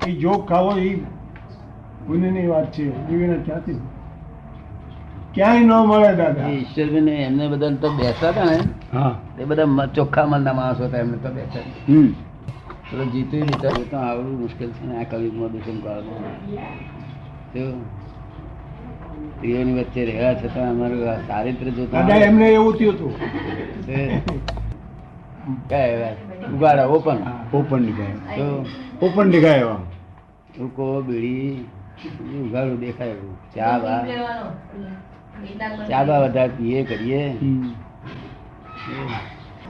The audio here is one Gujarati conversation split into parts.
એ જોગ ખાવો એ પુણ્યની વાત છે. એવી ક્યાંથી ક્યાંય ન મળે દાદા. ઈશ્વરભાઈ ને એમને બધા તો બેસતા હતા ને, હા એ બધા ચોખ્ખા મનના માણસો હતા. એમને તો બેસતા તો જીતું વિચાર્યું તો આવડું મુશ્કેલ છે ને આ કવિમાં દુષ્મ કાળમાં. સ્ત્રીઓની વચ્ચે રહ્યા છતાં અમારું ચારિત્ર જોતા દાદા એમને એવું થયું હતું. ઉગાડા ઓપન ઓપન નીકળ્યા. ઓપન નીકળ્યા. રૂકો બીડી ઉગાડું દેખાય એવું. ચા બા વધારે પીએ કરીએ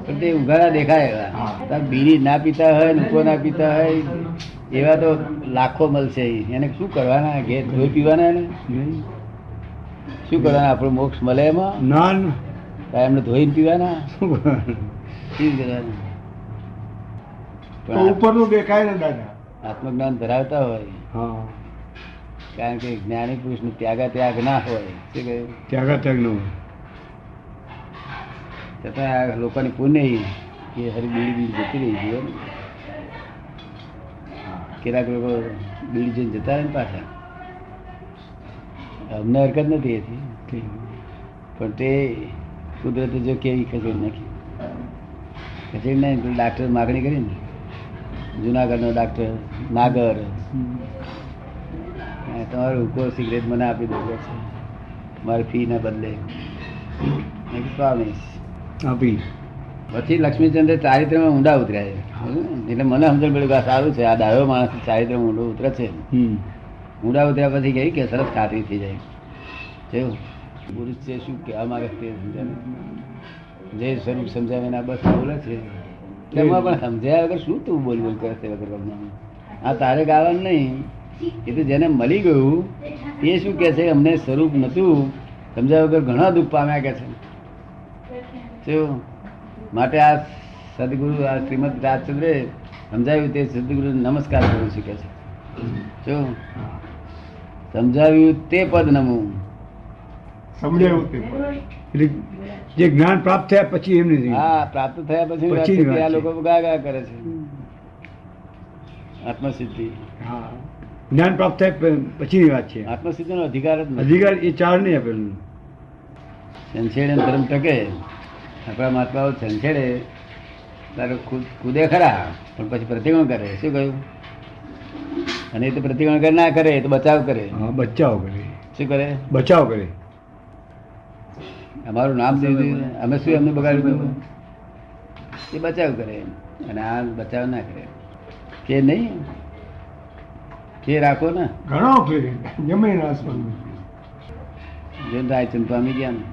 પણ તે ઉઘાડા દેખાય એવા. બીડી ના પીતા હોય, રૂકો ના પીતા હોય એવા તો લાખો મળશે. એને શું કરવાના? ઘેર ધોઈ પીવાના ને શું કરવાના? આપણો મોક્ષ મળે એમાં? ના એમને ધોઈને પીવાના શું કરવાના? ઉપરનું દેખાય ને દાદા. આત્મજ્ઞાન ધરાવતા હોય, કારણ કે જ્ઞાની પુરુષ નું ત્યાગ ના હોય. શું કહ્યું? ત્યાગ નું છતાં આ લોકોની પુણ્ય કે હરી બીડી જતી રહી છે. કેટલાક લોકો બીડી જઈને જતા રહે ને પાછા. અમને હરકત નથી હતી, પણ તે કુદરતે જો કેવી ખસેડી નાખી. ખસેડી નહીં તો ડાક્ટર માગણી કરી ને, જુનાગઢનો ડાક્ટર નાગર, તમારો હુકો સિગરેટ મને આપી દો છે મારી ફી ના બદલે. સ્વામી આપી પછી લક્ષ્મીચંદ્ર ચારિત્રમાં ઊંડા ઉતર્યા. એટલે મને સમજણ પડ્યું કે સારું છે, આ ડાયો માણસ ચારિત્રમાં ઊંડો ઉતરે છે. ઊંડા ઉતર્યા પછી કહી કે સરસ ખાતરી થઈ જાય કેવું પુરુષ છે, શું કહેવા માંગે તે સમજાવે, જે સ્વરૂપ સમજાવે એના બસ બોલે છે. એમાં પણ સમજાયા વગર શું તું બોલ બોલ કરે છે વગર ગમવાનું? આ તારે ગાવાનું નહીં. એ તો જેને મળી ગયું એ શું કે છે, અમને સ્વરૂપ નતું સમજાવ્યા વગર ઘણા દુઃખ પામ્યા કે છે. શું માટે આ સદગુરુ, આ શ્રીમદ રાજચંદ્રે સમજાવ્યું તે સદગુરુ નમસ્કાર કરું છું કે છે. શું સમજાવ્યું તે પદ નમું, સમજાયું તે જે જ્ઞાન પ્રાપ્ત થયા પછી એમને. હા, પ્રાપ્ત થયા પછી આ લોકો ગાગા કરે છે. આત્મસિદ્ધિ, જ્ઞાન પ્રાપ્ત થયા પછીની વાત છે. આત્મસિદ્ધિ નો અધિકાર જ અધિકાર એ ચાર નહીં આપેલું. સંછેડે ધર્મ ટકે. આપણા મહાત્માઓ સંછેડે તારે કૂદે ખરા, પણ પછી પ્રતિક્રમણ કરે. શું કહ્યું? અને એ તો પ્રતિક્રમણ ના કરે તો બચાવ કરે. બચાવ કરે. શું કરે? બચાવ કરે. અમારું નામ દીધું, અમે શું એમને બગાડ્યું? એ બચાવ કરે અને આ બચાવ ના કરે. કે નહીં કે રાખો ને ઘણો ફેર જમીન આસમાન જો રાયચંદ પામી ગયા ને,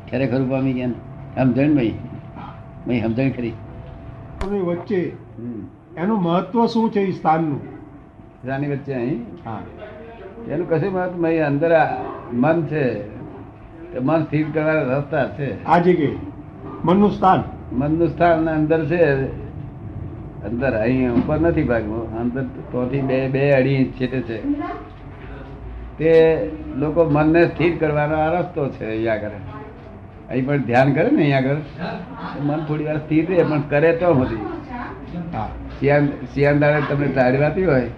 ખરેખર પામી ગયા ને. સમજણ ભાઈ સમજણ ખરી વચ્ચે એનું મહત્વ શું છે? સ્થાનનું રાની વચ્ચે અહીં એનું કશું મહત્વ નહીં. અંદર મન છે, મન સ્થિર કરવાના રસ્તા છે. આ જગ્યાએ મનનું સ્થાન, મનનું સ્થાન અંદર છે. અંદર અહીં ઉપર નથી ભાગમાં, અંદર તોથી બે અડી છેટે છે. તે લોકો મનને સ્થિર કરવાનો આ રસ્તો છે. અહીંયા આગળ અહીં પણ ધ્યાન કરે ને, અહીંયા આગળ મન થોડી વાર સ્થિર રહે, પણ કરે તો નથી. શિયાળાએ તમને તાળી આપી હોય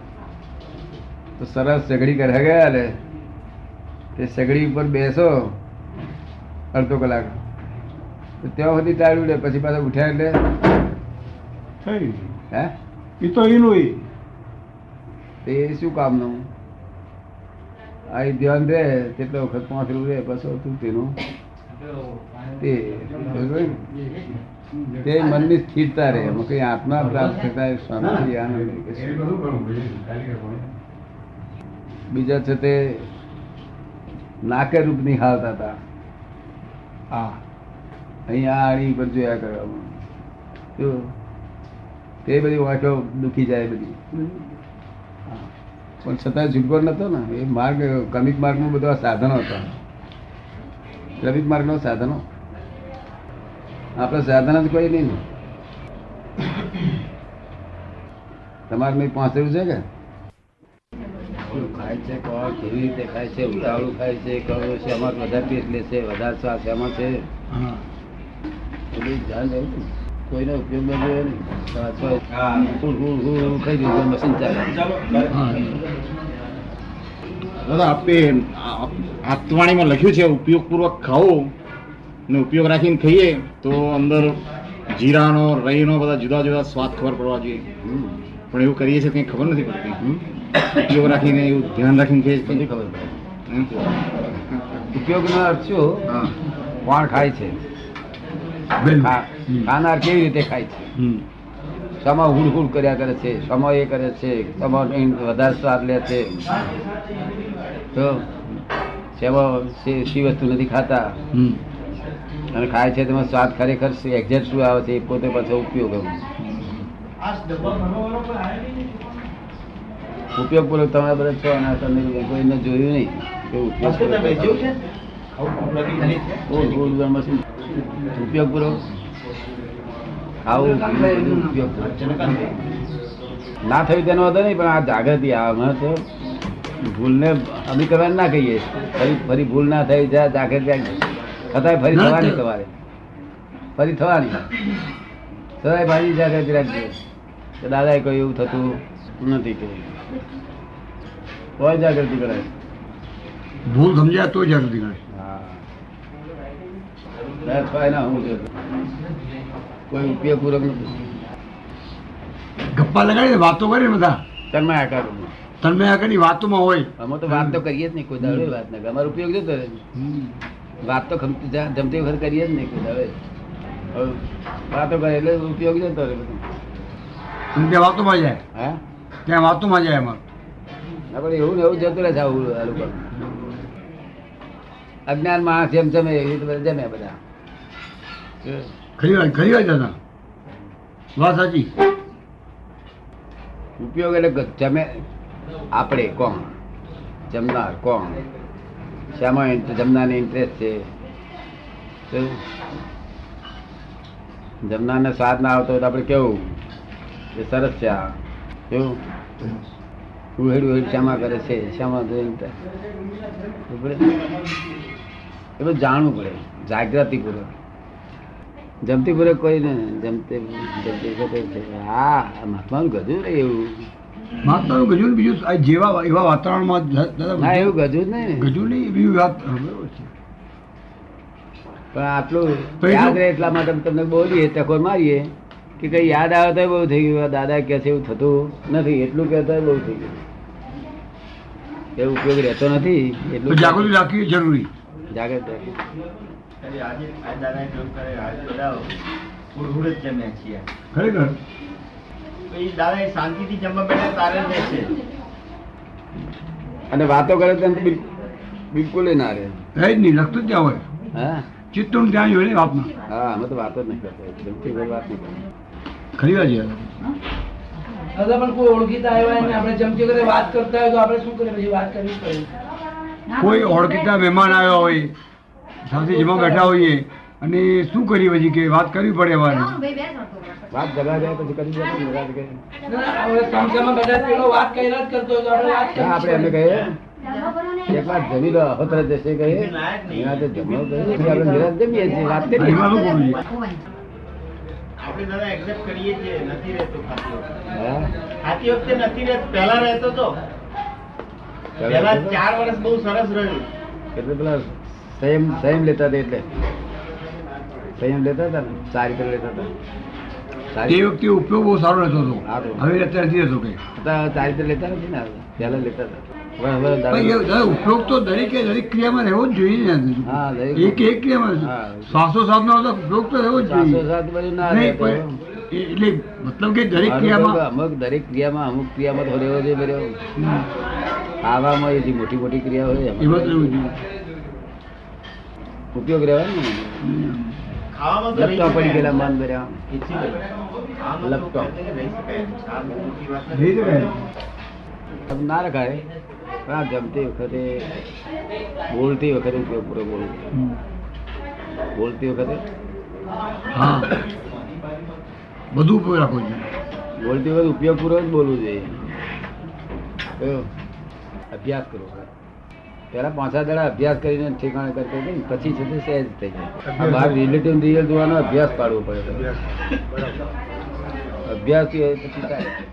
તો સરસ સગડી કરે ગયા ને, તે સગડી ઉપર બેસો અડધો કલાક, તો ત્યાં સુધી તાળી ઉડે, પછી પાછા ઉઠ્યા એટલે હે એ તો એનું એ શું કામનું? આ ધ્યાન રહે તેટલો વખત પહોંચેલું રહે, પછી તું તેનું તે મનની સ્થિરતા રહે. એમાં કઈ આત્મા પ્રાપ્ત થતા શાંતિ આનંદ. બીજા છે તે નાકે રૂપ નિહાળતા હતા. અહીંયા આડી પર જોયા કરવામાં તે બધી વાંચો દુખી જાય બધી, પણ છતાં ઝુટકો નતો ને. એ માર્ગ ક્રમિક માર્ગમાં બધા સાધનો હતા. ક્રમિક માર્ગનો સાધનો, આપણે સાધન જ કોઈ નહીં ને. તમારે મેં પહોંચેલું છે કે ખાય છે, કોણ કેવી રીતે ખાય છે, ઉતાવળું ખાય છે, કયો છે, અમારે વધારે પેટ લે છે, વધારે શ્વાસ એમાં છે, બધું ધ્યાન રહેવું. કોઈનો ઉપયોગ ન જોઈએ નહીં. ખાઈ દીધું મશીન ચાલે. દાદા આપે આત્વાણીમાં લખ્યું છે ઉપયોગપૂર્વક ખાઓ ને ઉપયોગ રાખીને ખાઈએ તો અંદર જીરાનો રહીનો બધા જુદા જુદા સ્વાદ ખબર પડવા જોઈએ. પણ એવું કરીએ છીએ કંઈ ખબર નથી પડતી. ઉપયોગ રાખીને એવું ધ્યાન રાખીને ખાઈએ છીએ નથી ખબર પડે. એમ? ઉપયોગનો અર્થ શું? હા. કોણ ખાય છે, ખાનાર કેવી રીતે ખાય છે, શામાં હુડ કર્યા કરે છે, શામાં એ કરે છે, શામાં વધારે સ્વાદ લે છે, તો શેમાં શી વસ્તુ નથી ખાતા અને ખાય છે તેમાં સ્વાદ ખરેખર એક્ઝેક્ટ શું આવે છે એ પોતે પાછો ઉપયોગ. ઉપયોગ પૂર્વક તમે બધા છો અને તમે કોઈને જોયું નહીં કે ઉપયોગ પૂર્વક ખાવું ઉપયોગ ના થયું તેનો હતો નહીં, પણ આ જાગૃતિ આવે તો ભૂલને અમે કરવાની ના કહીએ. ફરી ભૂલ ના થઈ જાય જાગૃતિ છતાંય ફરી થવાની, તમારે ફરી થવાની છતાંય ભાઈ જાગૃતિ રાખજો કે દાદાએ કોઈ એવું થતું નથી કે કોઈ જાગૃતિ કરાય. ભૂલ સમજ્યા તો જાગૃતિ કરે. કોઈ ઉપયોગ પૂર્વક નથી. ગપ્પા લગાડી વાતો કરે બધા તન્મય આકાર તન્મય આકારની વાતોમાં હોય. અમે તો વાત તો કરીએ જ નહીં, કોઈ દાડે વાત ના. અમારો ઉપયોગ જતો રહે. વાત તો જમતી વખત કરીએ જ નહીં કોઈ દાડે. વાતો કરે એટલે ઉપયોગ જતો રહે બધું. ત્યાં વાતોમાં જાય. હા, ત્યાં વાતોમાં જાય એમાં. આપણે એવું ને એવું જતું રહે છે આવું આ લોકો. અજ્ઞાન માણસ જેમ જમે એવી રીતે જમે બધા. ખરી વાત દાદા, વાત સાચી. ઉપયોગ એટલે જમે આપણે કોણ, જમનાર કોણ, શામાં જમનારને ઇન્ટરેસ્ટ છે. જમનારને સ્વાદ ના આવતો હોય તો આપણે કેવું એ સરસ છે આ કેવું ઉહેડ શામાં કરે છે, શામાં એ બધું જાણવું પડે જાગૃતિ પૂર્વક. જમતી પૂર્વક કોઈ ને જમતી હા મહાત્માનું ગજું ને એવું મહાત્માનું ગજુ ને બીજું આ જેવા એવા વાતાવરણમાં ના એવું ગજું જ નહીં ને. ગજુ નહીં બીજું વાત બરોબર છે. પણ આટલું યાદ રહે એટલા માટે તમને બોલીએ ટકોર મારીએ કે કઈ યાદ આવે તો બહુ થઈ ગયું. દાદા કહે છે એવું થતું નથી, એટલું કહેતા બહુ થઈ ગયું. એવું ઉપયોગ રહેતો નથી એટલું જાગૃતિ રાખવી જરૂરી. જાગૃત રાખી. ખરેખર શાંતિથી જમવા બેઠા તારે જ છે. અને વાતો કરે તો બિલકુલ ના રહે. જ નહીં લખતું જ ત્યાં હોય. હા ચિત્તનું ત્યાં જ હોય ને વાતમાં. હા અમે તો વાતો જ નહીં કરતા, જમતી વખત વાત નહીં કરતા. ખરી વાત છે. દાદા પણ કોઈ ઓળખીતા આવ્યા અને આપણે જમતી વખતે વાત કરતા હોય તો આપણે શું કરીએ? પછી વાત કરવી પડે. કોઈ ઓળખીતા મહેમાન આવ્યા હોય સાથે જમવા બેઠા હોઈએ અને શું કરીએ પછી કે વાત કરવી પડે અમારે. વાત જગા જાય પછી કરી જાય વાત કરે. ના, હવે સમસામાં બધા પેલો વાત કર્યા જ કરતો હોય તો આપણે વાત હા, આપણે એમને કરવી કહીએ એક વાર જમી લો અહોતર જશે કહીએ નિરાંતે જમો કહીએ પછી આપણે નિરાંત જમીએ છીએ વાત કરીએ. એમાં શું કરવું જોઈએ? આપણે દાદા એક્સેપ્ટ કરીએ છીએ, નથી રહેતો ખાતી વખતે. હા ખાતી વખતે નથી રહેતો, પહેલા રહેતો તો. પહેલા 4 વર્ષ બહુ સરસ રહ્યું. એટલે પેલા સંયમ લેતા હતા, એટલે સંયમ લેતા હતા ને ચારિત્ર લેતા હતા. તે વખતે ઉપયોગ બહુ સારો રહેતો હતો. હા, હવે અત્યારે નથી રહેતો કઈ. ચારિત્ર લેતા નથી ને પહેલા લેતા હતા. હવે ભાઈ, એ દાદા, ઉપયોગ તો દરેક ક્રિયામાં રહેવો જ જોઈએ ને. હા, દરેક. એક ક્રિયામાં હા. શ્વાસોશ્વાસનો તો ઉપયોગ તો રહેવો જ જોઈએ. બધું ના નહીં, રહેતો. પણ એટલે મતલબ કે દરેક ક્રિયામાં અમુક દરેક ક્રિયામાં અમુક ક્રિયામાં તો રહેવો જોઈએ બર્યો. ખાવામાં એ જે મોટી મોટી ક્રિયા હોય એમાં એમાં તો રહેવું જોઈએ. ઉપયોગ રહેવાનો ને. ખાવામાં તો રહી લપટા પડી શકાય. ગયેલા મન ભર્યા ખાવામાં તો લપટો. રહી શકાય. આ બહુ મોટી વાત નથી. રહી શકાય. ના રખાય પણ આ જમતી વખતે બોલતી વખતે ઉપયોગ પૂરો બોલવું. બોલતી વખતે હા, બધું ઉપયોગ રાખવો જોઈએ. બોલતી વખતે ઉપયોગ પૂરો જ બોલવું જોઈએ. કયો? અભ્યાસ કરો. પેલા 5 દાડા અભ્યાસ કરીને ઠેકાણે કરતો હતો ને પછી છે તે સહેજ થઈ જાય. આ બહાર રિલેટિવ રિયલ જોવાનો અભ્યાસ પાડવો પડે. અભ્યાસ પછી થાય.